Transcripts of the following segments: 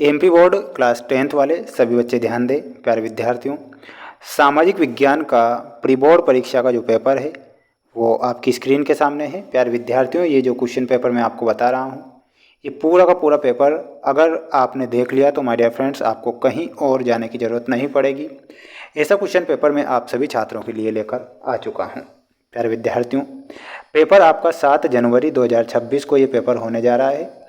MP board class 10th वाले सभी बच्चे ध्यान दें। प्यारे विद्यार्थियों, सामाजिक विज्ञान का प्री बोर्ड परीक्षा का जो पेपर है वो आपकी स्क्रीन के सामने है। प्यारे विद्यार्थियों, ये जो क्वेश्चन पेपर मैं आपको बता रहा हूँ, ये पूरा का पूरा पेपर अगर आपने देख लिया तो माय डियर फ्रेंड्स, आपको कहीं और जाने की ज़रूरत नहीं पड़ेगी। ऐसा क्वेश्चन पेपर मैं आप सभी छात्रों के लिए लेकर आ चुका हूँ। प्यारे विद्यार्थियों, पेपर आपका 7 जनवरी 2026 को ये पेपर होने जा रहा है।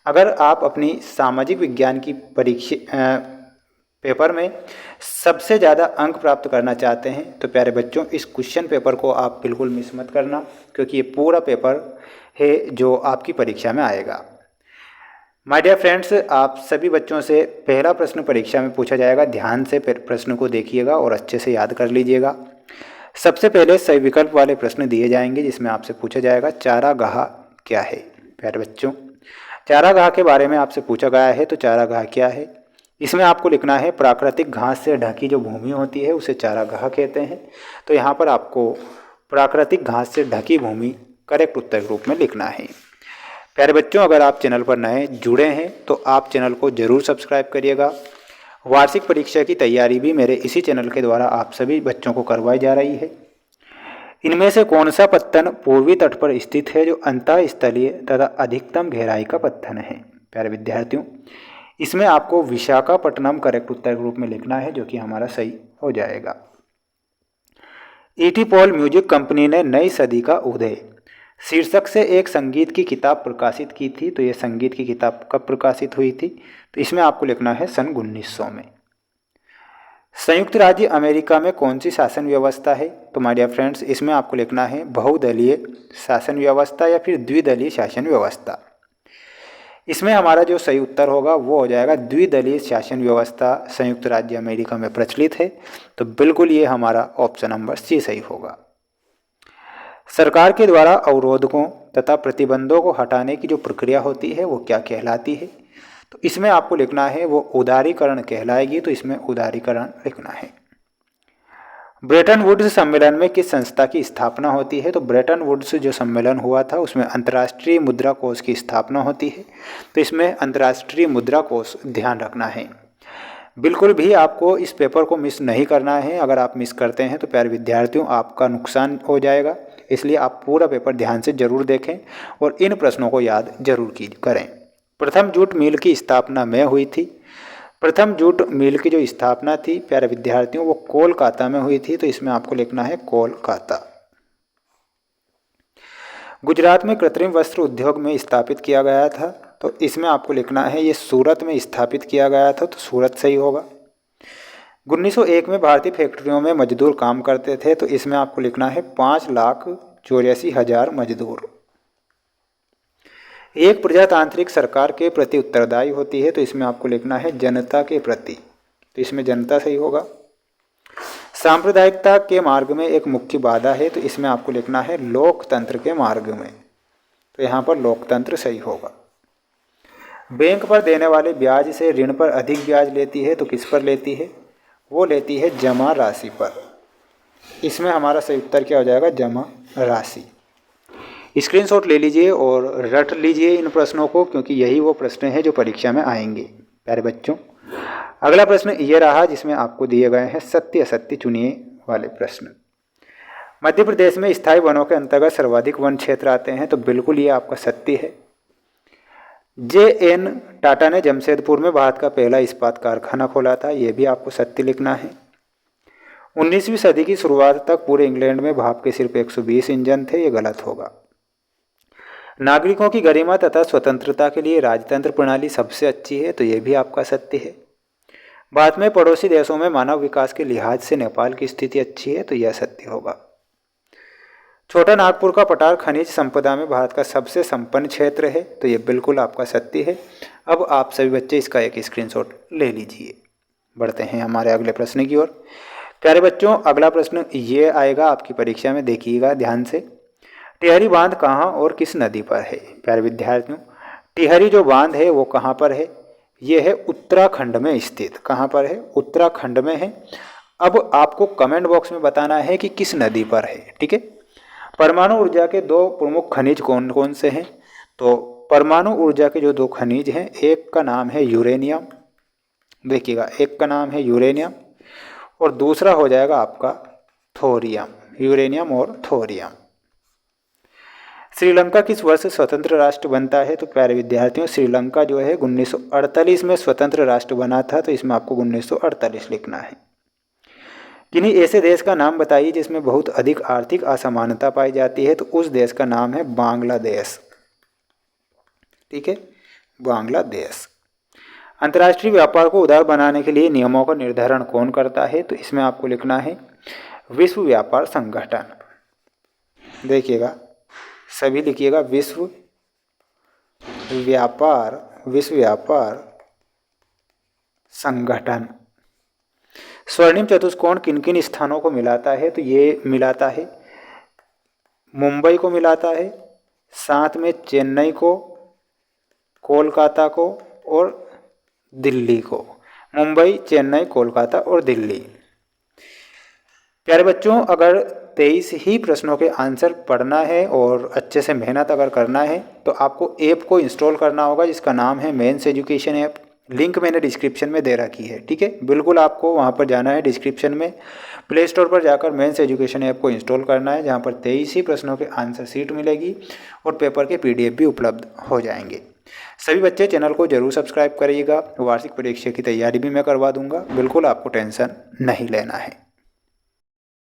अगर आप अपनी सामाजिक विज्ञान की परीक्षा पेपर में सबसे ज़्यादा अंक प्राप्त करना चाहते हैं तो प्यारे बच्चों, इस क्वेश्चन पेपर को आप बिल्कुल मिस मत करना, क्योंकि ये पूरा पेपर है जो आपकी परीक्षा में आएगा। माय डियर फ्रेंड्स, आप सभी बच्चों से पहला प्रश्न परीक्षा में पूछा जाएगा। ध्यान से प्रश्न को देखिएगा और अच्छे से याद कर लीजिएगा। सबसे पहले सही विकल्प वाले प्रश्न दिए जाएंगे, जिसमें आपसे पूछा जाएगा चारागाह क्या है। प्यारे बच्चों, चारागाह के बारे में आपसे पूछा गया है, तो चारागाह क्या है इसमें आपको लिखना है प्राकृतिक घास से ढकी जो भूमि होती है उसे चारागाह कहते हैं। तो यहाँ पर आपको प्राकृतिक घास से ढकी भूमि करेक्ट उत्तर के रूप में लिखना है। प्यारे बच्चों, अगर आप चैनल पर नए जुड़े हैं तो आप चैनल को ज़रूर सब्सक्राइब करिएगा। वार्षिक परीक्षा की तैयारी भी मेरे इसी चैनल के द्वारा आप सभी बच्चों को करवाई जा रही है। इनमें से कौन सा पत्तन पूर्वी तट पर स्थित है जो अंतःस्थलीय तथा अधिकतम गहराई का पत्तन है। प्यारे विद्यार्थियों, इसमें आपको विशाखापट्टनम करेक्ट उत्तर के रूप में लिखना है, जो कि हमारा सही हो जाएगा। ईटी पॉल म्यूजिक कंपनी ने नई सदी का उदय शीर्षक से एक संगीत की किताब प्रकाशित की थी। तो ये संगीत की किताब कब प्रकाशित हुई थी, तो इसमें आपको लिखना है सन 1900 में। संयुक्त राज्य अमेरिका में कौन सी शासन व्यवस्था है, तो माय डियर फ्रेंड्स, इसमें आपको लिखना है बहुदलीय शासन व्यवस्था या फिर द्विदलीय शासन व्यवस्था। इसमें हमारा जो सही उत्तर होगा वो हो जाएगा द्विदलीय शासन व्यवस्था संयुक्त राज्य अमेरिका में प्रचलित है। तो बिल्कुल ये हमारा ऑप्शन नंबर सी सही होगा। सरकार के द्वारा अवरोधकों तथा प्रतिबंधों को हटाने की जो प्रक्रिया होती है वो क्या कहलाती है, तो इसमें आपको लिखना है वो उदारीकरण कहलाएगी। तो इसमें उदारीकरण लिखना है। ब्रेटन वुड्स सम्मेलन में किस संस्था की स्थापना होती है, तो ब्रेटन वुड्स जो सम्मेलन हुआ था उसमें अंतर्राष्ट्रीय मुद्रा कोष की स्थापना होती है। तो इसमें अंतर्राष्ट्रीय मुद्रा कोष ध्यान रखना है। बिल्कुल भी आपको इस पेपर को मिस नहीं करना है। अगर आप मिस करते हैं तो प्यारे विद्यार्थियों आपका नुकसान हो जाएगा, इसलिए आप पूरा पेपर ध्यान से जरूर देखें और इन प्रश्नों को याद जरूर करें। प्रथम जूट मिल की स्थापना में हुई थी। प्रथम जूट मिल की जो स्थापना थी प्यारे विद्यार्थियों वो कोलकाता में हुई थी। तो इसमें आपको लिखना है कोलकाता। गुजरात में कृत्रिम वस्त्र उद्योग में स्थापित किया गया था। तो इसमें आपको लिखना है ये सूरत में स्थापित किया गया था। तो सूरत सही होगा। 1901 में भारतीय फैक्ट्रियों में मजदूर काम करते थे। तो इसमें आपको लिखना है 5,84,000 मजदूर। एक प्रजातांत्रिक सरकार के प्रति उत्तरदायी होती है। तो इसमें आपको लिखना है जनता के प्रति। तो इसमें जनता सही होगा। सांप्रदायिकता के मार्ग में एक मुख्य बाधा है। तो इसमें आपको लिखना है लोकतंत्र के मार्ग में। तो यहाँ पर लोकतंत्र सही होगा। बैंक पर देने वाले ब्याज से ऋण पर अधिक ब्याज लेती है। तो किस पर लेती है, वो लेती है जमा राशि पर। इसमें हमारा सही उत्तर क्या हो जाएगा, जमा राशि। स्क्रीनशॉट ले लीजिए और रट लीजिए इन प्रश्नों को, क्योंकि यही वो प्रश्न हैं जो परीक्षा में आएंगे। प्यारे बच्चों, अगला प्रश्न ये रहा जिसमें आपको दिए गए हैं सत्य असत्य चुनिए वाले प्रश्न। मध्य प्रदेश में स्थायी वनों के अंतर्गत सर्वाधिक वन क्षेत्र आते हैं। तो बिल्कुल ये आपका सत्य है। JN टाटा ने जमशेदपुर में भारत का पहला इस्पात कारखाना खोला था। ये भी आपको सत्य लिखना है। 19वीं सदी की शुरुआत तक पूरे इंग्लैंड में भाप के सिर्फ 120 इंजन थे। ये गलत होगा। नागरिकों की गरिमा तथा स्वतंत्रता के लिए राजतंत्र प्रणाली सबसे अच्छी है। तो ये भी आपका सत्य है। भारत में पड़ोसी देशों में मानव विकास के लिहाज से नेपाल की स्थिति अच्छी है। तो यह सत्य होगा। छोटा नागपुर का पठार खनिज संपदा में भारत का सबसे संपन्न क्षेत्र है। तो ये बिल्कुल आपका सत्य है। अब आप सभी बच्चे इसका एक स्क्रीनशॉट ले लीजिए। बढ़ते हैं हमारे अगले प्रश्न की ओर। प्यारे बच्चों, अगला प्रश्न ये आएगा आपकी परीक्षा में, देखिएगा ध्यान से। टिहरी बांध कहाँ और किस नदी पर है। प्यारे विद्यार्थियों, टिहरी जो बांध है वो कहाँ पर है, ये है उत्तराखंड में स्थित। कहाँ पर है, उत्तराखंड में है। अब आपको कमेंट बॉक्स में बताना है कि किस नदी पर है। ठीक है। परमाणु ऊर्जा के दो प्रमुख खनिज कौन कौन से हैं, तो परमाणु ऊर्जा के जो दो खनिज हैं, एक का नाम है यूरेनियम, देखिएगा एक का नाम है यूरेनियम और दूसरा हो जाएगा आपका थोरियम, यूरेनियम और थोरियम। श्रीलंका किस वर्ष स्वतंत्र राष्ट्र बनता है? तो प्यारे विद्यार्थियों, श्रीलंका जो है 1948 में स्वतंत्र राष्ट्र बना था, तो इसमें आपको 1948 लिखना है। किन्हीं ऐसे देश का नाम बताइए जिसमें बहुत अधिक आर्थिक असमानता पाई जाती है, तो उस देश का नाम है बांग्लादेश। ठीक है, बांग्लादेश। अंतर्राष्ट्रीय व्यापार को उदार बनाने के लिए नियमों का निर्धारण कौन करता है? तो इसमें आपको लिखना है विश्व व्यापार संगठन। देखिएगा, सभी लिखिएगा, विश्व व्यापार संगठन। स्वर्णिम चतुष्कोण किन किन स्थानों को मिलाता है? तो ये मिलाता है मुंबई को मिलाता है, साथ में चेन्नई को, कोलकाता को और दिल्ली को। मुंबई, चेन्नई, कोलकाता और दिल्ली। प्यारे बच्चों, अगर 23 ही प्रश्नों के आंसर पढ़ना है और अच्छे से मेहनत अगर करना है तो आपको ऐप को इंस्टॉल करना होगा जिसका नाम है मेंस एजुकेशन ऐप। लिंक मैंने डिस्क्रिप्शन में दे रखी है। ठीक है, बिल्कुल आपको वहां पर जाना है, डिस्क्रिप्शन में प्ले स्टोर पर जाकर मेंस एजुकेशन ऐप को इंस्टॉल करना है, जहां पर 23 ही प्रश्नों के आंसर शीट मिलेगी और पेपर के PDF भी उपलब्ध हो जाएंगे। सभी बच्चे चैनल को जरूर सब्सक्राइब करिएगा। वार्षिक परीक्षा की तैयारी भी मैं करवा दूंगा, बिल्कुल आपको टेंशन नहीं लेना है।